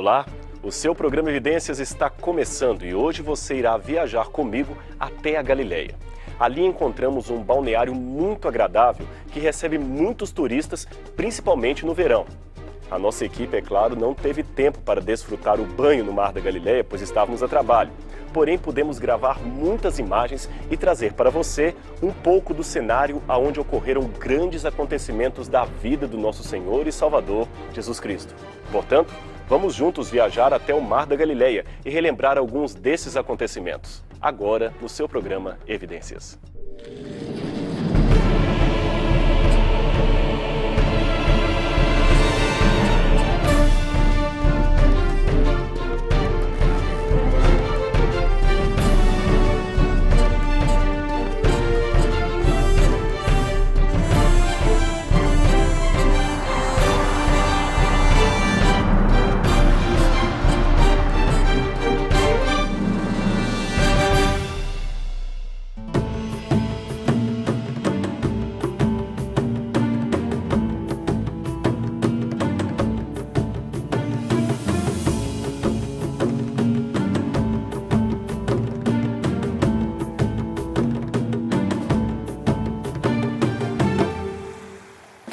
Olá, o seu programa Evidências está começando e hoje você irá viajar comigo até a Galileia. Ali encontramos um balneário muito agradável que recebe muitos turistas, principalmente no verão. A nossa equipe, é claro, não teve tempo para desfrutar o banho no Mar da Galileia, pois estávamos a trabalho. Porém, pudemos gravar muitas imagens e trazer para você um pouco do cenário onde ocorreram grandes acontecimentos da vida do nosso Senhor e Salvador, Jesus Cristo. Portanto, vamos juntos viajar até o Mar da Galileia e relembrar alguns desses acontecimentos. Agora, no seu programa Evidências.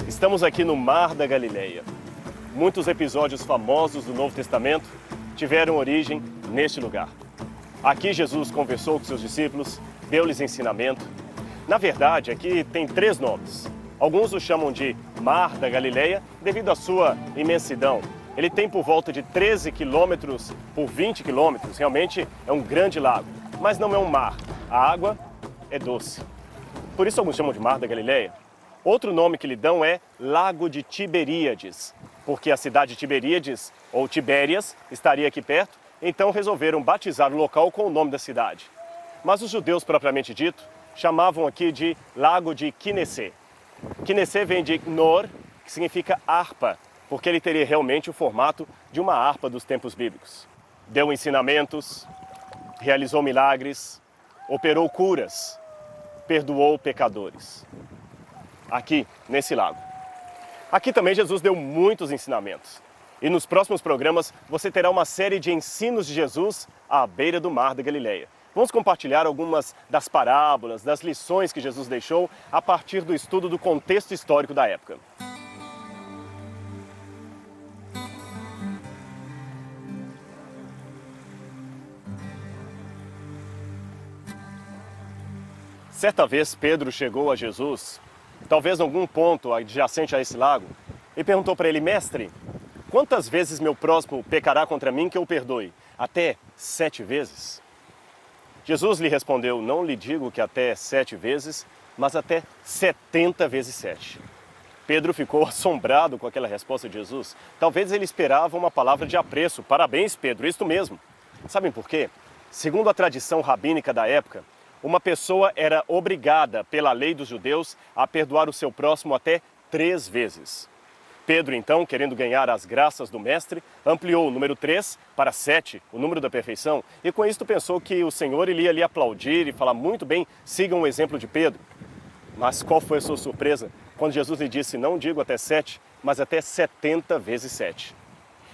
Estamos aqui no Mar da Galileia. Muitos episódios famosos do Novo Testamento tiveram origem neste lugar. Aqui Jesus conversou com seus discípulos, deu-lhes ensinamento. Na verdade, aqui tem 3 nomes. Alguns o chamam de Mar da Galileia devido à sua imensidão. Ele tem por volta de 13 quilômetros por 20 quilômetros. Realmente é um grande lago, mas não é um mar. A água é doce. Por isso alguns chamam de Mar da Galileia. Outro nome que lhe dão é Lago de Tiberíades, porque a cidade de Tiberíades, ou Tibérias, estaria aqui perto, então resolveram batizar o local com o nome da cidade. Mas os judeus, propriamente dito, chamavam aqui de Lago de Quinécé. Quinécé vem de Nor, que significa harpa, porque ele teria realmente o formato de uma harpa dos tempos bíblicos. Deu ensinamentos, realizou milagres, operou curas, perdoou pecadores. Aqui, nesse lago. Aqui também Jesus deu muitos ensinamentos. E nos próximos programas você terá uma série de ensinos de Jesus à beira do Mar da Galileia. Vamos compartilhar algumas das parábolas, das lições que Jesus deixou a partir do estudo do contexto histórico da época. Certa vez Pedro chegou a Jesus, talvez em algum ponto adjacente a esse lago, e perguntou para ele: Mestre, quantas vezes meu próximo pecará contra mim que eu perdoe? Até 7 vezes? Jesus lhe respondeu: não lhe digo que até 7 vezes, mas até 70 vezes 7. Pedro ficou assombrado com aquela resposta de Jesus. Talvez ele esperava uma palavra de apreço. Parabéns, Pedro, isto mesmo. Sabem por quê? Segundo a tradição rabínica da época, uma pessoa era obrigada pela lei dos judeus a perdoar o seu próximo até 3 vezes. Pedro, então, querendo ganhar as graças do mestre, ampliou o número 3 para 7, o número da perfeição, e com isso pensou que o Senhor iria lhe aplaudir e falar: muito bem, sigam o exemplo de Pedro. Mas qual foi a sua surpresa quando Jesus lhe disse: não digo até 7, mas até 70 vezes 7.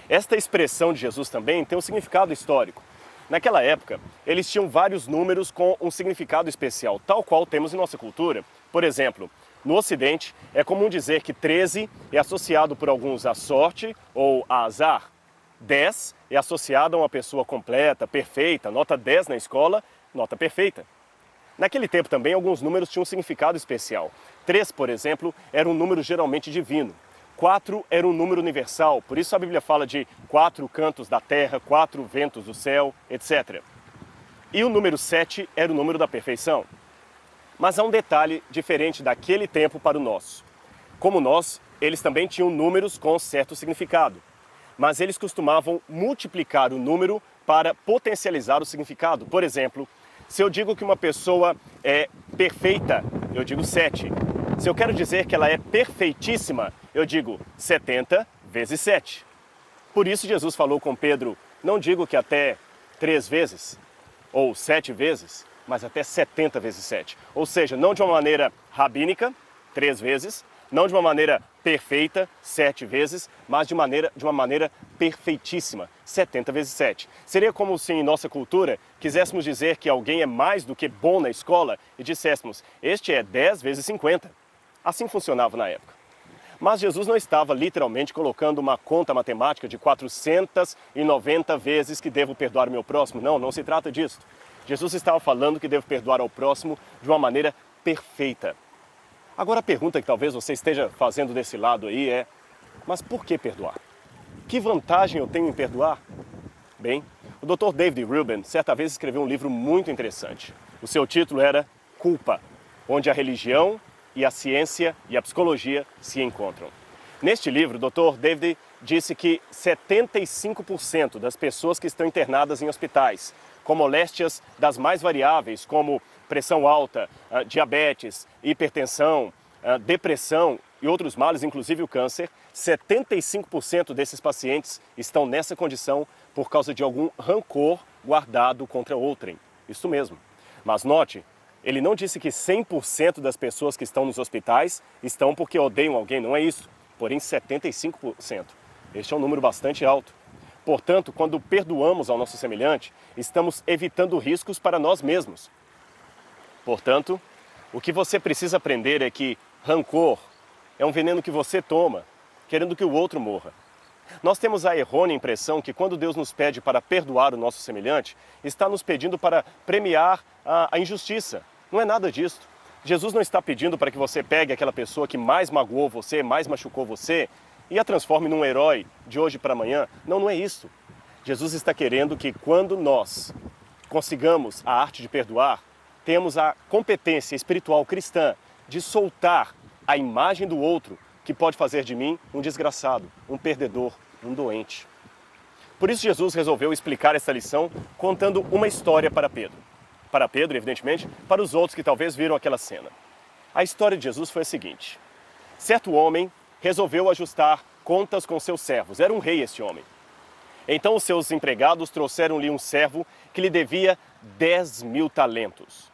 Esta expressão de Jesus também tem um significado histórico. Naquela época, eles tinham vários números com um significado especial, tal qual temos em nossa cultura. Por exemplo, no Ocidente, é comum dizer que 13 é associado por alguns à sorte ou a azar. 10 é associado a uma pessoa completa, perfeita, nota 10 na escola, nota perfeita. Naquele tempo também, alguns números tinham um significado especial. 3, por exemplo, era um número geralmente divino. 4 era um número universal, por isso a Bíblia fala de 4 cantos da terra, 4 ventos do céu, etc. E o número 7 era o número da perfeição. Mas há um detalhe diferente daquele tempo para o nosso. Como nós, eles também tinham números com certo significado. Mas eles costumavam multiplicar o número para potencializar o significado. Por exemplo, se eu digo que uma pessoa é perfeita, eu digo 7. Se eu quero dizer que ela é perfeitíssima, eu digo 70 vezes 7. Por isso Jesus falou com Pedro: não digo que até 3 vezes, ou 7 vezes, mas até 70 vezes 7. Ou seja, não de uma maneira rabínica, 3 vezes, Não de uma maneira perfeita, 7 vezes, mas de uma maneira perfeitíssima, 70 vezes 7. Seria como se em nossa cultura quiséssemos dizer que alguém é mais do que bom na escola e disséssemos, este é 10 vezes 50. Assim funcionava na época. Mas Jesus não estava literalmente colocando uma conta matemática de 490 vezes que devo perdoar o meu próximo. Não, não se trata disso. Jesus estava falando que devo perdoar ao próximo de uma maneira perfeita. Agora a pergunta que talvez você esteja fazendo desse lado aí é, mas por que perdoar? Que vantagem eu tenho em perdoar? Bem, o Dr. David Rubin certa vez escreveu um livro muito interessante. O seu título era Culpa, onde a religião e a ciência e a psicologia se encontram. Neste livro, o Dr. David disse que 75% das pessoas que estão internadas em hospitais, com moléstias das mais variáveis, como pressão alta, diabetes, hipertensão, depressão e outros males, inclusive o câncer, 75% desses pacientes estão nessa condição por causa de algum rancor guardado contra outrem. Isso mesmo. Mas note, ele não disse que 100% das pessoas que estão nos hospitais estão porque odeiam alguém, não é isso. Porém, 75%. Este é um número bastante alto. Portanto, quando perdoamos ao nosso semelhante, estamos evitando riscos para nós mesmos. Portanto, o que você precisa aprender é que rancor é um veneno que você toma, querendo que o outro morra. Nós temos a errônea impressão que quando Deus nos pede para perdoar o nosso semelhante, está nos pedindo para premiar a injustiça. Não é nada disso. Jesus não está pedindo para que você pegue aquela pessoa que mais magoou você, mais machucou você e a transforme num herói de hoje para amanhã. Não, não é isso. Jesus está querendo que quando nós consigamos a arte de perdoar, temos a competência espiritual cristã de soltar a imagem do outro que pode fazer de mim um desgraçado, um perdedor, um doente. Por isso Jesus resolveu explicar essa lição contando uma história para Pedro. Para Pedro, evidentemente, para os outros que talvez viram aquela cena. A história de Jesus foi a seguinte. Certo homem resolveu ajustar contas com seus servos. Era um rei esse homem. Então os seus empregados trouxeram-lhe um servo que lhe devia 10.000 talentos.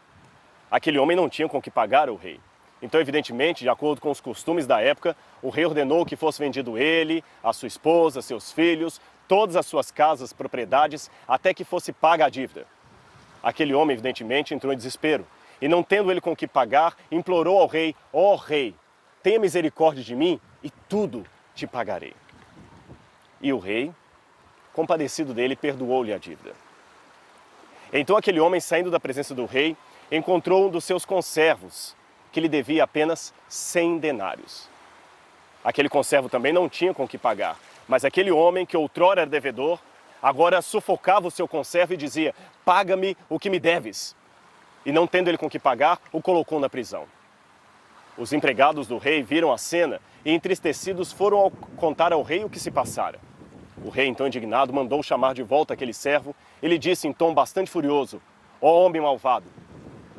Aquele homem não tinha com que pagar ao rei. Então, evidentemente, de acordo com os costumes da época, o rei ordenou que fosse vendido ele, a sua esposa, seus filhos, todas as suas casas, propriedades, até que fosse paga a dívida. Aquele homem, evidentemente, entrou em desespero. E não tendo ele com que pagar, implorou ao rei, ó rei, tenha misericórdia de mim e tudo te pagarei. E o rei, compadecido dele, perdoou-lhe a dívida. Então aquele homem, saindo da presença do rei, encontrou um dos seus conservos, que lhe devia apenas 100 denários. Aquele conservo também não tinha com que pagar, mas aquele homem que outrora era devedor, agora sufocava o seu conservo e dizia, paga-me o que me deves. E não tendo ele com que pagar, o colocou na prisão. Os empregados do rei viram a cena e, entristecidos, foram contar ao rei o que se passara. O rei, então indignado, mandou chamar de volta aquele servo e lhe disse em tom bastante furioso, ó homem malvado,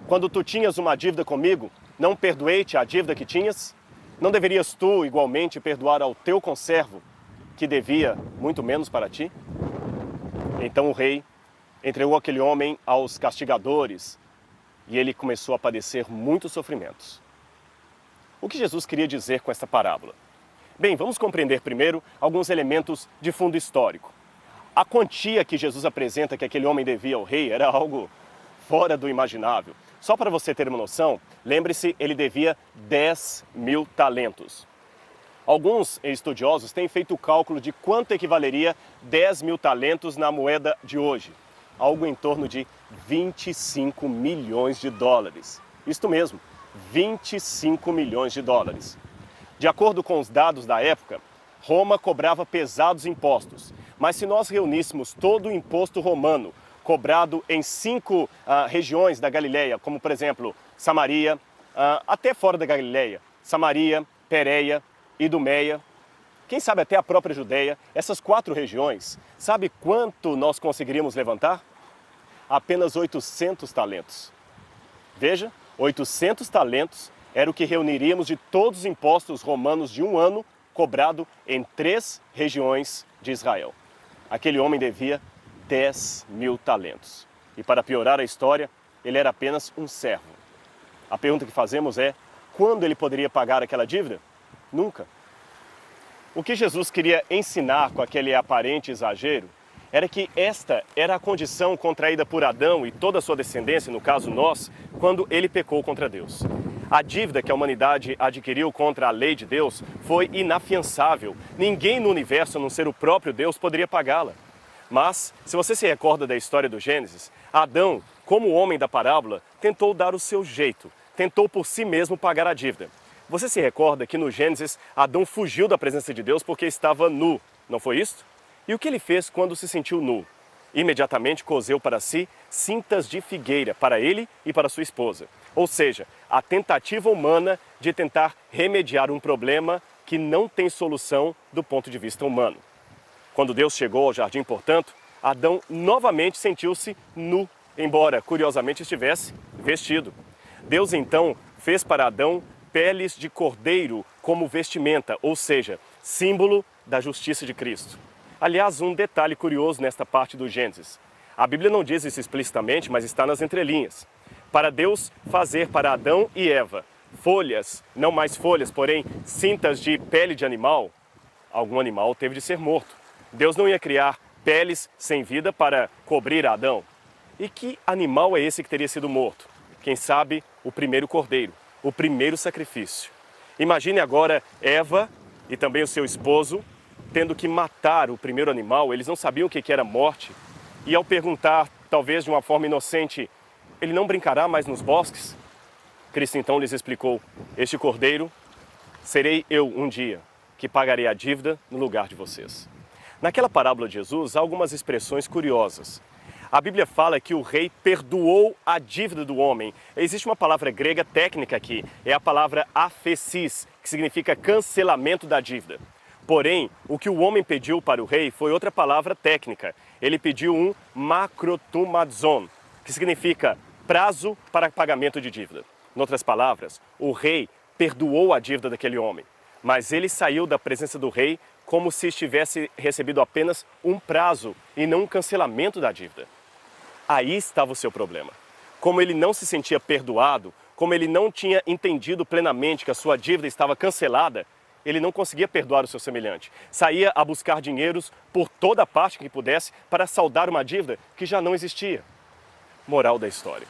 quando tu tinhas uma dívida comigo, não perdoei-te a dívida que tinhas? Não deverias tu, igualmente, perdoar ao teu conservo, que devia muito menos para ti? Então o rei entregou aquele homem aos castigadores e ele começou a padecer muitos sofrimentos. O que Jesus queria dizer com esta parábola? Bem, vamos compreender primeiro alguns elementos de fundo histórico. A quantia que Jesus apresenta que aquele homem devia ao rei era algo fora do imaginável. Só para você ter uma noção, lembre-se, ele devia 10.000 talentos. Alguns estudiosos têm feito o cálculo de quanto equivaleria 10.000 talentos na moeda de hoje. Algo em torno de 25 milhões de dólares. Isto mesmo, 25 milhões de dólares. De acordo com os dados da época, Roma cobrava pesados impostos. Mas se nós reuníssemos todo o imposto romano cobrado em 5 regiões da Galileia, como por exemplo Samaria, até fora da Galileia, Samaria, Pérea, Idumeia, quem sabe até a própria Judeia, essas 4 regiões, sabe quanto nós conseguiríamos levantar? Apenas 800 talentos. Veja, 800 talentos era o que reuniríamos de todos os impostos romanos de um ano cobrado em 3 regiões de Israel. Aquele homem devia 10.000 talentos. E para piorar a história, ele era apenas um servo. A pergunta que fazemos é, quando ele poderia pagar aquela dívida? Nunca. O que Jesus queria ensinar com aquele aparente exagero era que esta era a condição contraída por Adão e toda a sua descendência, no caso nós, quando ele pecou contra Deus. A dívida que a humanidade adquiriu contra a lei de Deus foi inafiançável. Ninguém no universo, a não ser o próprio Deus, poderia pagá-la. Mas, se você se recorda da história do Gênesis, Adão, como o homem da parábola, tentou dar o seu jeito, tentou por si mesmo pagar a dívida. Você se recorda que no Gênesis, Adão fugiu da presença de Deus porque estava nu, não foi isso? E o que ele fez quando se sentiu nu? Imediatamente coseu para si cintas de figueira, para ele e para sua esposa. Ou seja, a tentativa humana de tentar remediar um problema que não tem solução do ponto de vista humano. Quando Deus chegou ao jardim, portanto, Adão novamente sentiu-se nu, embora curiosamente estivesse vestido. Deus então fez para Adão peles de cordeiro como vestimenta, ou seja, símbolo da justiça de Cristo. Aliás, um detalhe curioso nesta parte do Gênesis. A Bíblia não diz isso explicitamente, mas está nas entrelinhas. Para Deus fazer para Adão e Eva folhas, não mais folhas, porém cintas de pele de animal, algum animal teve de ser morto. Deus não ia criar peles sem vida para cobrir Adão. E que animal é esse que teria sido morto? Quem sabe o primeiro cordeiro, o primeiro sacrifício. Imagine agora Eva e também o seu esposo tendo que matar o primeiro animal. Eles não sabiam o que era morte. E ao perguntar, talvez de uma forma inocente, ele não brincará mais nos bosques? Cristo então lhes explicou: este cordeiro serei eu um dia, que pagarei a dívida no lugar de vocês. Naquela parábola de Jesus há algumas expressões curiosas. A Bíblia fala que o rei perdoou a dívida do homem. Existe uma palavra grega técnica aqui, é a palavra aphesis, que significa cancelamento da dívida. Porém, o que o homem pediu para o rei foi outra palavra técnica. Ele pediu um makrotumazon, que significa prazo para pagamento de dívida. Em outras palavras, o rei perdoou a dívida daquele homem, mas ele saiu da presença do rei como se estivesse recebido apenas um prazo e não um cancelamento da dívida. Aí estava o seu problema. Como ele não se sentia perdoado, como ele não tinha entendido plenamente que a sua dívida estava cancelada, ele não conseguia perdoar o seu semelhante. Saía a buscar dinheiros por toda parte que pudesse para saldar uma dívida que já não existia. Moral da história: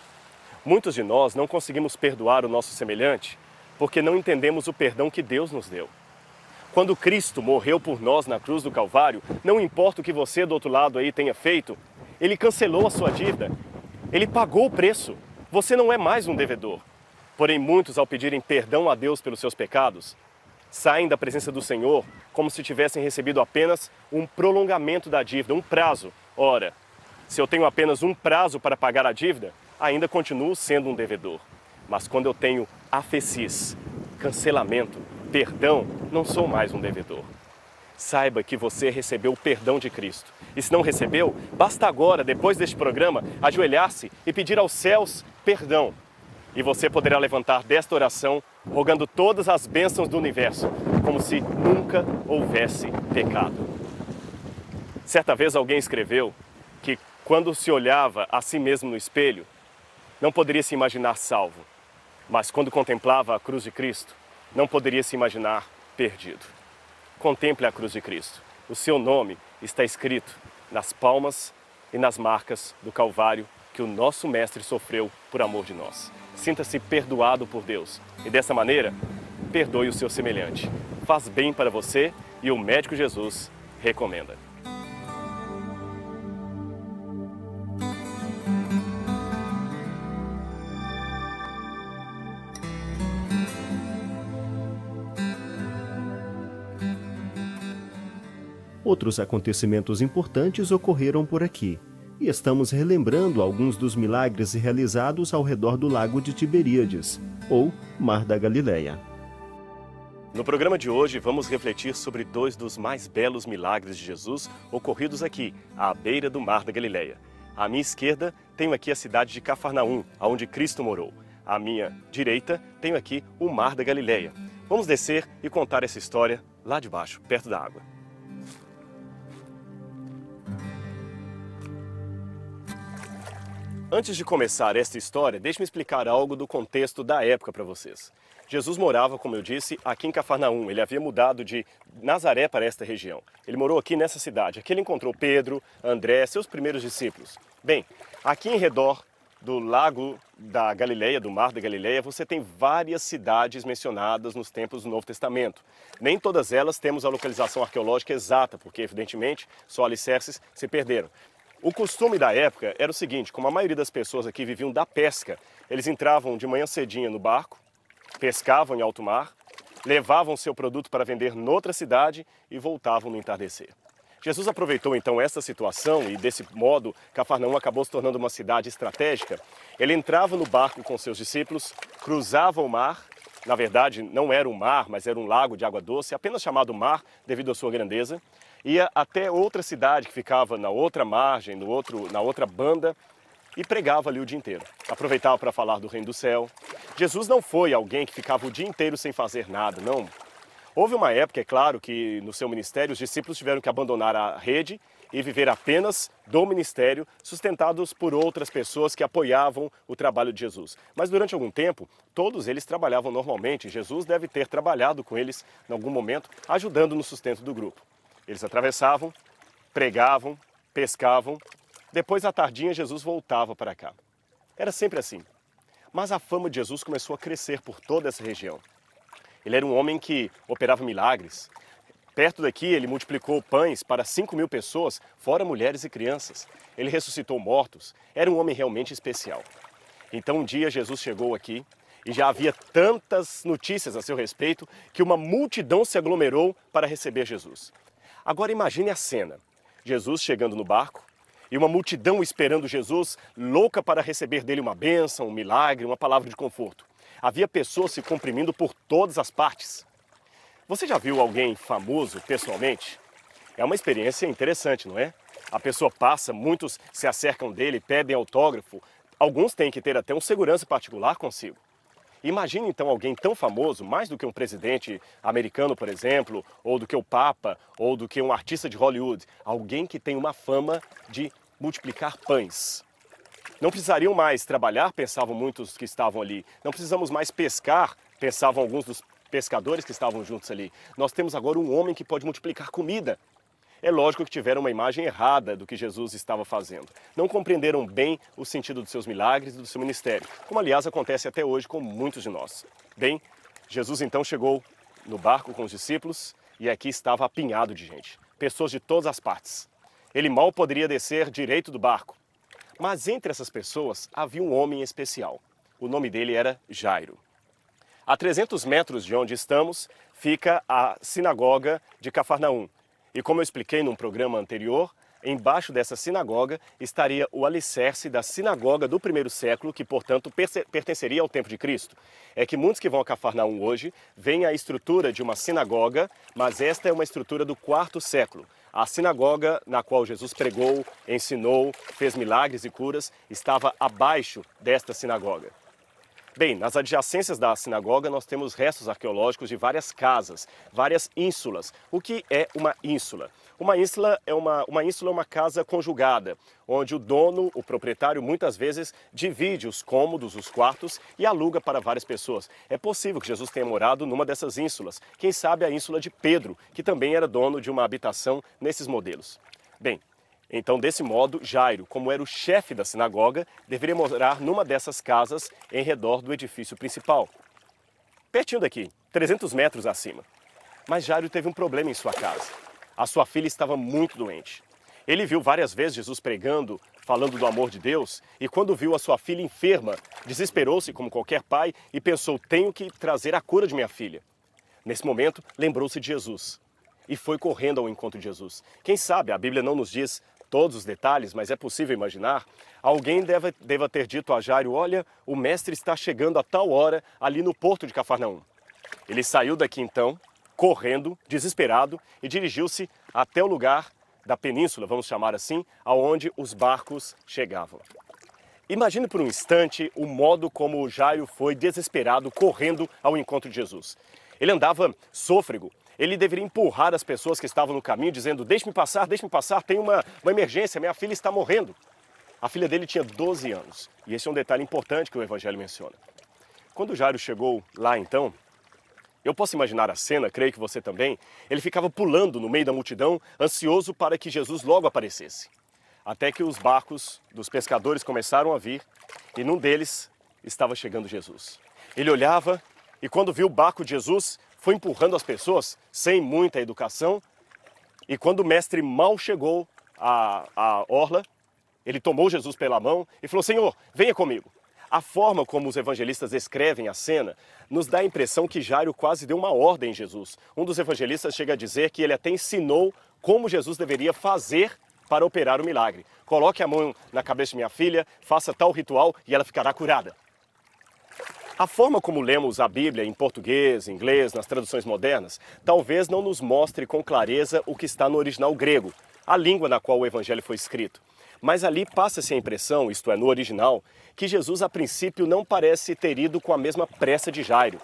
muitos de nós não conseguimos perdoar o nosso semelhante porque não entendemos o perdão que Deus nos deu. Quando Cristo morreu por nós na cruz do Calvário, não importa o que você do outro lado aí tenha feito, Ele cancelou a sua dívida. Ele pagou o preço. Você não é mais um devedor. Porém, muitos, ao pedirem perdão a Deus pelos seus pecados, saem da presença do Senhor como se tivessem recebido apenas um prolongamento da dívida, um prazo. Ora, se eu tenho apenas um prazo para pagar a dívida, ainda continuo sendo um devedor. Mas quando eu tenho aphesis, cancelamento, perdão, não sou mais um devedor. Saiba que você recebeu o perdão de Cristo. E se não recebeu, basta agora, depois deste programa, ajoelhar-se e pedir aos céus perdão. E você poderá levantar desta oração, rogando todas as bênçãos do universo, como se nunca houvesse pecado. Certa vez alguém escreveu que quando se olhava a si mesmo no espelho, não poderia se imaginar salvo, mas quando contemplava a cruz de Cristo, não poderia se imaginar perdido. Contemple a cruz de Cristo. O seu nome está escrito nas palmas e nas marcas do Calvário que o nosso Mestre sofreu por amor de nós. Sinta-se perdoado por Deus e dessa maneira, perdoe o seu semelhante. Faz bem para você e o médico Jesus recomenda. Outros acontecimentos importantes ocorreram por aqui, e estamos relembrando alguns dos milagres realizados ao redor do lago de Tiberíades, ou Mar da Galileia. No programa de hoje, vamos refletir sobre dois dos mais belos milagres de Jesus ocorridos aqui, à beira do Mar da Galileia. À minha esquerda, tenho aqui a cidade de Cafarnaum, onde Cristo morou. À minha direita, tenho aqui o Mar da Galileia. Vamos descer e contar essa história lá de baixo, perto da água. Antes de começar esta história, deixe-me explicar algo do contexto da época para vocês. Jesus morava, como eu disse, aqui em Cafarnaum. Ele havia mudado de Nazaré para esta região. Ele morou aqui nessa cidade. Aqui ele encontrou Pedro, André, seus primeiros discípulos. Bem, aqui em redor do lago da Galileia, do mar da Galileia, você tem várias cidades mencionadas nos tempos do Novo Testamento. Nem todas elas temos a localização arqueológica exata, porque evidentemente só alicerces se perderam. O costume da época era o seguinte: como a maioria das pessoas aqui viviam da pesca, eles entravam de manhã cedinha no barco, pescavam em alto mar, levavam seu produto para vender noutra cidade e voltavam no entardecer. Jesus aproveitou então essa situação e desse modo Cafarnaum acabou se tornando uma cidade estratégica. Ele entrava no barco com seus discípulos, cruzava o mar, na verdade não era um mar, mas era um lago de água doce, apenas chamado mar devido à sua grandeza, ia até outra cidade que ficava na outra margem, na outra banda, e pregava ali o dia inteiro. Aproveitava para falar do reino do céu. Jesus não foi alguém que ficava o dia inteiro sem fazer nada, não. Houve uma época, é claro, que no seu ministério os discípulos tiveram que abandonar a rede e viver apenas do ministério, sustentados por outras pessoas que apoiavam o trabalho de Jesus. Mas durante algum tempo, todos eles trabalhavam normalmente. Jesus deve ter trabalhado com eles em algum momento, ajudando no sustento do grupo. Eles atravessavam, pregavam, pescavam. Depois, à tardinha, Jesus voltava para cá. Era sempre assim. Mas a fama de Jesus começou a crescer por toda essa região. Ele era um homem que operava milagres. Perto daqui, ele multiplicou pães para 5.000 pessoas, fora mulheres e crianças. Ele ressuscitou mortos. Era um homem realmente especial. Então, um dia, Jesus chegou aqui e já havia tantas notícias a seu respeito que uma multidão se aglomerou para receber Jesus. Agora imagine a cena, Jesus chegando no barco e uma multidão esperando Jesus, louca para receber dele uma bênção, um milagre, uma palavra de conforto. Havia pessoas se comprimindo por todas as partes. Você já viu alguém famoso pessoalmente? É uma experiência interessante, não é? A pessoa passa, muitos se acercam dele, pedem autógrafo, alguns têm que ter até um segurança particular consigo. Imagine então alguém tão famoso, mais do que um presidente americano, por exemplo, ou do que o Papa, ou do que um artista de Hollywood. Alguém que tem uma fama de multiplicar pães. Não precisariam mais trabalhar, pensavam muitos que estavam ali. Não precisamos mais pescar, pensavam alguns dos pescadores que estavam juntos ali. Nós temos agora um homem que pode multiplicar comida. É lógico que tiveram uma imagem errada do que Jesus estava fazendo. Não compreenderam bem o sentido dos seus milagres e do seu ministério, como aliás acontece até hoje com muitos de nós. Bem, Jesus então chegou no barco com os discípulos e aqui estava apinhado de gente, pessoas de todas as partes. Ele mal poderia descer direito do barco. Mas entre essas pessoas havia um homem especial. O nome dele era Jairo. A 300 metros de onde estamos fica a sinagoga de Cafarnaum. E como eu expliquei num programa anterior, embaixo dessa sinagoga estaria o alicerce da sinagoga do primeiro século, que, portanto, pertenceria ao tempo de Cristo. É que muitos que vão a Cafarnaum hoje veem a estrutura de uma sinagoga, mas esta é uma estrutura do quarto século. A sinagoga na qual Jesus pregou, ensinou, fez milagres e curas, estava abaixo desta sinagoga. Bem, nas adjacências da sinagoga nós temos restos arqueológicos de várias casas, várias ínsulas. O que é uma ínsula? Uma ínsula é uma casa conjugada, onde o dono, o proprietário, muitas vezes divide os cômodos, os quartos e aluga para várias pessoas. É possível que Jesus tenha morado numa dessas ínsulas. Quem sabe a ínsula de Pedro, que também era dono de uma habitação nesses modelos. Bem, então, desse modo, Jairo, como era o chefe da sinagoga, deveria morar numa dessas casas em redor do edifício principal. Pertinho daqui, 300 metros acima. Mas Jairo teve um problema em sua casa. A sua filha estava muito doente. Ele viu várias vezes Jesus pregando, falando do amor de Deus, e quando viu a sua filha enferma, desesperou-se como qualquer pai e pensou: tenho que trazer a cura de minha filha. Nesse momento, lembrou-se de Jesus e foi correndo ao encontro de Jesus. Quem sabe, a Bíblia não nos diz todos os detalhes, mas é possível imaginar, alguém deva ter dito a Jairo: olha, o mestre está chegando a tal hora ali no porto de Cafarnaum. Ele saiu daqui então, correndo, desesperado, e dirigiu-se até o lugar da península, vamos chamar assim, aonde os barcos chegavam. Imagine por um instante o modo como Jairo foi desesperado, correndo ao encontro de Jesus. Ele andava sôfrego. Ele deveria empurrar as pessoas que estavam no caminho, dizendo: deixe-me passar, tem uma emergência, minha filha está morrendo. A filha dele tinha 12 anos, e esse é um detalhe importante que o Evangelho menciona. Quando Jairo chegou lá então, eu posso imaginar a cena, creio que você também, ele ficava pulando no meio da multidão, ansioso para que Jesus logo aparecesse. Até que os barcos dos pescadores começaram a vir, e num deles estava chegando Jesus. Ele olhava, e quando viu o barco de Jesus, foi empurrando as pessoas, sem muita educação, e quando o mestre mal chegou à orla, ele tomou Jesus pela mão e falou: Senhor, venha comigo. A forma como os evangelistas descrevem a cena nos dá a impressão que Jairo quase deu uma ordem em Jesus. Um dos evangelistas chega a dizer que ele até ensinou como Jesus deveria fazer para operar o milagre. Coloque a mão na cabeça de minha filha, faça tal ritual e ela ficará curada. A forma como lemos a Bíblia em português, inglês, nas traduções modernas, talvez não nos mostre com clareza o que está no original grego, a língua na qual o evangelho foi escrito. Mas ali passa-se a impressão, isto é, no original, que Jesus a princípio não parece ter ido com a mesma pressa de Jairo.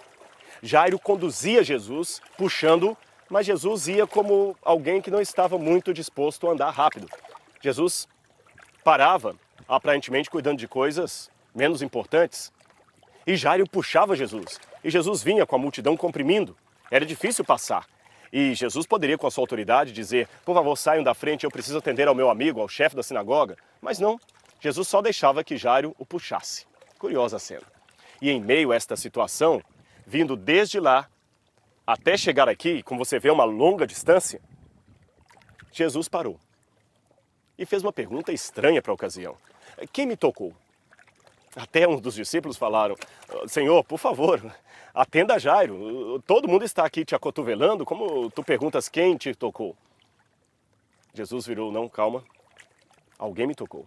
Jairo conduzia Jesus, puxando-o, mas Jesus ia como alguém que não estava muito disposto a andar rápido. Jesus parava, aparentemente cuidando de coisas menos importantes, e Jairo puxava Jesus. E Jesus vinha com a multidão comprimindo. Era difícil passar. E Jesus poderia, com a sua autoridade, dizer: por favor, saiam da frente, eu preciso atender ao meu amigo, ao chefe da sinagoga. Mas não, Jesus só deixava que Jairo o puxasse. Curiosa a cena. E em meio a esta situação, vindo desde lá até chegar aqui, como você vê, uma longa distância, Jesus parou e fez uma pergunta estranha para a ocasião: quem me tocou? Até um dos discípulos falaram: Senhor, por favor, atenda a Jairo. Todo mundo está aqui te acotovelando, como tu perguntas quem te tocou? Jesus virou: não, calma, alguém me tocou.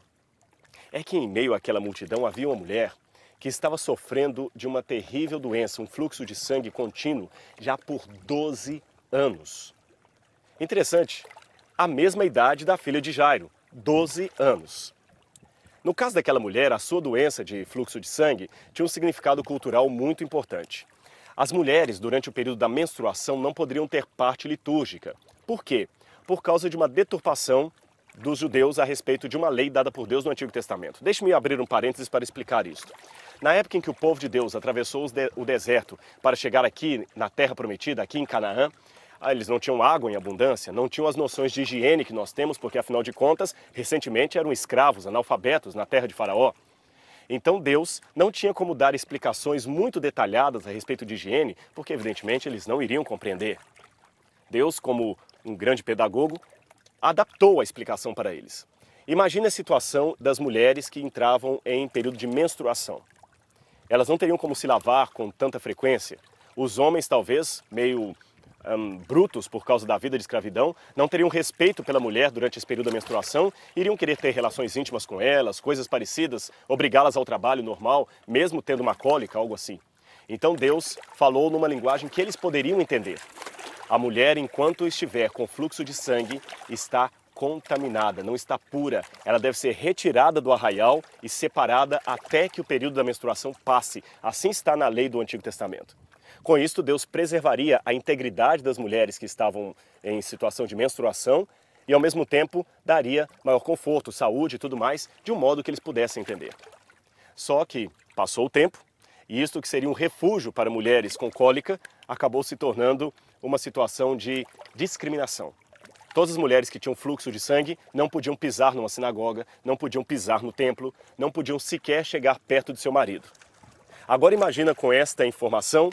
É que em meio àquela multidão havia uma mulher que estava sofrendo de uma terrível doença, um fluxo de sangue contínuo, já por 12 anos. Interessante, a mesma idade da filha de Jairo, 12 anos. No caso daquela mulher, a sua doença de fluxo de sangue tinha um significado cultural muito importante. As mulheres, durante o período da menstruação, não poderiam ter parte litúrgica. Por quê? Por causa de uma deturpação dos judeus a respeito de uma lei dada por Deus no Antigo Testamento. Deixe-me abrir um parênteses para explicar isto. Na época em que o povo de Deus atravessou o deserto para chegar aqui na Terra Prometida, aqui em Canaã, eles não tinham água em abundância, não tinham as noções de higiene que nós temos, porque afinal de contas, recentemente eram escravos, analfabetos na terra de Faraó. Então Deus não tinha como dar explicações muito detalhadas a respeito de higiene, porque evidentemente eles não iriam compreender. Deus, como um grande pedagogo, adaptou a explicação para eles. Imagine a situação das mulheres que entravam em período de menstruação. Elas não teriam como se lavar com tanta frequência. Os homens, talvez, meio brutos por causa da vida de escravidão, não teriam respeito pela mulher durante esse período da menstruação, iriam querer ter relações íntimas com elas, coisas parecidas, obrigá-las ao trabalho normal, mesmo tendo uma cólica, algo assim. Então Deus falou numa linguagem que eles poderiam entender. A mulher, enquanto estiver com fluxo de sangue, está contaminada, não está pura. Ela deve ser retirada do arraial e separada até que o período da menstruação passe. Assim está na lei do Antigo Testamento. Com isto, Deus preservaria a integridade das mulheres que estavam em situação de menstruação e, ao mesmo tempo, daria maior conforto, saúde e tudo mais, de um modo que eles pudessem entender. Só que passou o tempo e isto que seria um refúgio para mulheres com cólica acabou se tornando uma situação de discriminação. Todas as mulheres que tinham fluxo de sangue não podiam pisar numa sinagoga, não podiam pisar no templo, não podiam sequer chegar perto de seu marido. Agora imagina com esta informação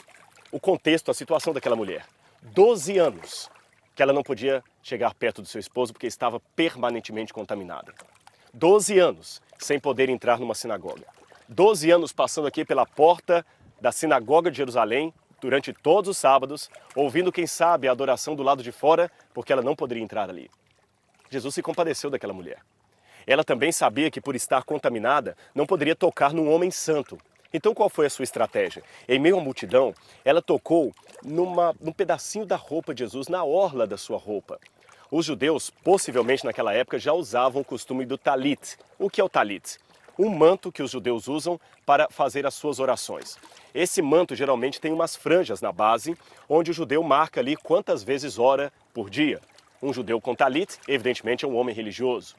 o contexto, a situação daquela mulher. 12 anos que ela não podia chegar perto do seu esposo porque estava permanentemente contaminada. 12 anos sem poder entrar numa sinagoga. 12 anos passando aqui pela porta da sinagoga de Jerusalém durante todos os sábados, ouvindo, quem sabe, a adoração do lado de fora, porque ela não poderia entrar ali. Jesus se compadeceu daquela mulher. Ela também sabia que, por estar contaminada, não poderia tocar num homem santo. Então qual foi a sua estratégia? Em meio à multidão, ela tocou num pedacinho da roupa de Jesus, na orla da sua roupa. Os judeus, possivelmente naquela época, já usavam o costume do talit. O que é o talit? Um manto que os judeus usam para fazer as suas orações. Esse manto geralmente tem umas franjas na base, onde o judeu marca ali quantas vezes ora por dia. Um judeu com talit, evidentemente, é um homem religioso.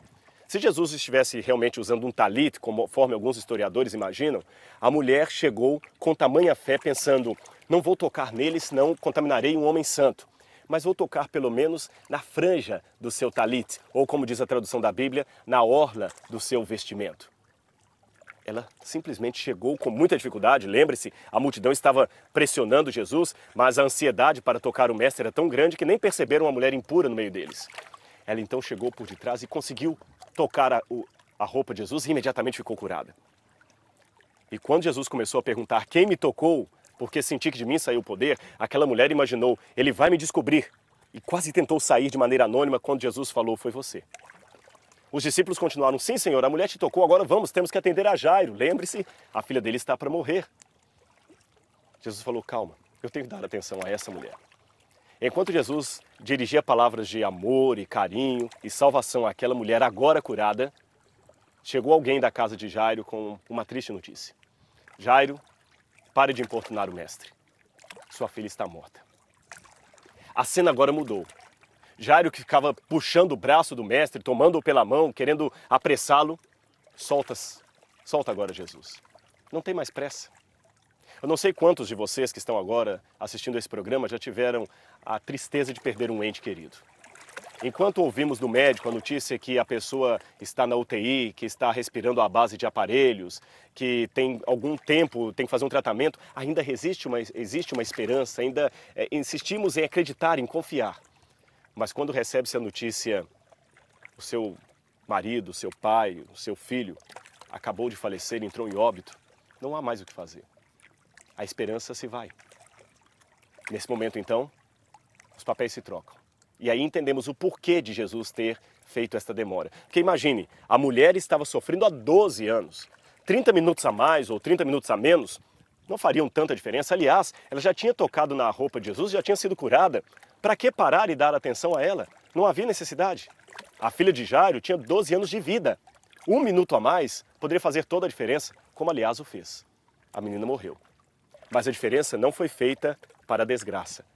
Se Jesus estivesse realmente usando um talit, conforme alguns historiadores imaginam, a mulher chegou com tamanha fé pensando, não vou tocar nele, senão contaminarei um homem santo. Mas vou tocar pelo menos na franja do seu talit, ou como diz a tradução da Bíblia, na orla do seu vestimento. Ela simplesmente chegou com muita dificuldade. Lembre-se, a multidão estava pressionando Jesus, mas a ansiedade para tocar o mestre era tão grande que nem perceberam uma mulher impura no meio deles. Ela então chegou por detrás e conseguiu tocar a roupa de Jesus e imediatamente ficou curada. E quando Jesus começou a perguntar quem me tocou, porque senti que de mim saiu o poder, aquela mulher imaginou, ele vai me descobrir. E quase tentou sair de maneira anônima quando Jesus falou, foi você. Os discípulos continuaram, sim senhor, a mulher te tocou, agora vamos, temos que atender a Jairo. Lembre-se, a filha dele está para morrer. Jesus falou, calma, eu tenho que dar atenção a essa mulher. Enquanto Jesus dirigia palavras de amor e carinho e salvação àquela mulher agora curada, chegou alguém da casa de Jairo com uma triste notícia. Jairo, pare de importunar o mestre. Sua filha está morta. A cena agora mudou. Jairo, que ficava puxando o braço do mestre, tomando-o pela mão, querendo apressá-lo, solta agora Jesus. Não tem mais pressa. Eu não sei quantos de vocês que estão agora assistindo esse programa já tiveram a tristeza de perder um ente querido. Enquanto ouvimos do médico a notícia que a pessoa está na UTI, que está respirando à base de aparelhos, que tem algum tempo, tem que fazer um tratamento, ainda existe uma esperança, ainda insistimos em acreditar, em confiar. Mas quando recebe-se a notícia, o seu marido, o seu pai, o seu filho acabou de falecer, entrou em óbito, não há mais o que fazer. A esperança se vai. Nesse momento, então, os papéis se trocam. E aí entendemos o porquê de Jesus ter feito esta demora. Porque imagine, a mulher estava sofrendo há 12 anos. 30 minutos a mais ou 30 minutos a menos não fariam tanta diferença. Aliás, ela já tinha tocado na roupa de Jesus, já tinha sido curada. Para que parar e dar atenção a ela? Não havia necessidade. A filha de Jairo tinha 12 anos de vida. 1 minuto a mais poderia fazer toda a diferença, como aliás o fez. A menina morreu. Mas a diferença não foi feita para a desgraça.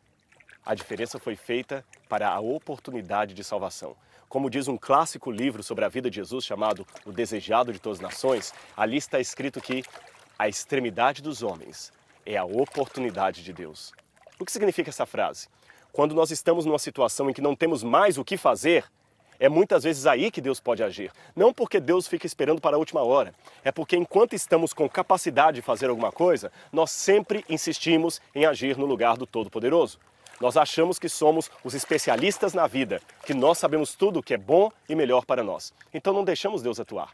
A diferença foi feita para a oportunidade de salvação. Como diz um clássico livro sobre a vida de Jesus chamado O Desejado de Todas as Nações, ali está escrito que a extremidade dos homens é a oportunidade de Deus. O que significa essa frase? Quando nós estamos numa situação em que não temos mais o que fazer, é muitas vezes aí que Deus pode agir. Não porque Deus fica esperando para a última hora. É porque enquanto estamos com capacidade de fazer alguma coisa, nós sempre insistimos em agir no lugar do Todo-Poderoso. Nós achamos que somos os especialistas na vida, que nós sabemos tudo o que é bom e melhor para nós. Então não deixamos Deus atuar.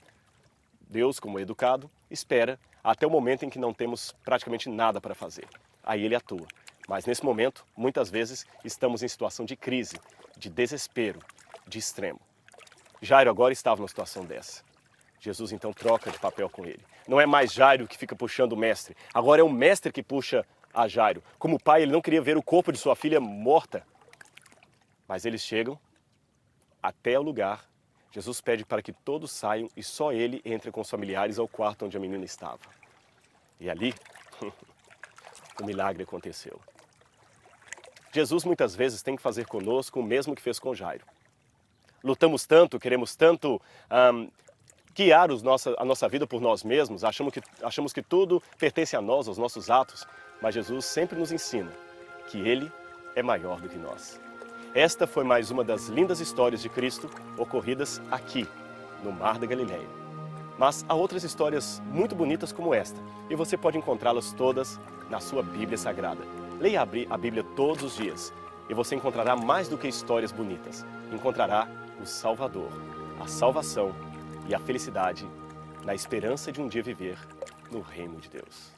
Deus, como educado, espera até o momento em que não temos praticamente nada para fazer. Aí Ele atua. Mas nesse momento, muitas vezes, estamos em situação de crise, de desespero, de extremo. Jairo agora estava numa situação dessa. Jesus então troca de papel com ele. Não é mais Jairo que fica puxando o mestre. Agora é o mestre que puxa a Jairo. Como pai, ele não queria ver o corpo de sua filha morta. Mas eles chegam até o lugar. Jesus pede para que todos saiam e só ele entre com os familiares ao quarto onde a menina estava. E ali, o milagre aconteceu. Jesus muitas vezes tem que fazer conosco o mesmo que fez com Jairo. Lutamos tanto, queremos tanto guiar a nossa vida por nós mesmos, achamos que tudo pertence a nós, aos nossos atos, mas Jesus sempre nos ensina que Ele é maior do que nós. Esta foi mais uma das lindas histórias de Cristo ocorridas aqui, no Mar da Galileia. Mas há outras histórias muito bonitas como esta, e você pode encontrá-las todas na sua Bíblia Sagrada. Leia a Bíblia todos os dias, e você encontrará mais do que histórias bonitas. Encontrará o Salvador, a salvação e a felicidade na esperança de um dia viver no reino de Deus.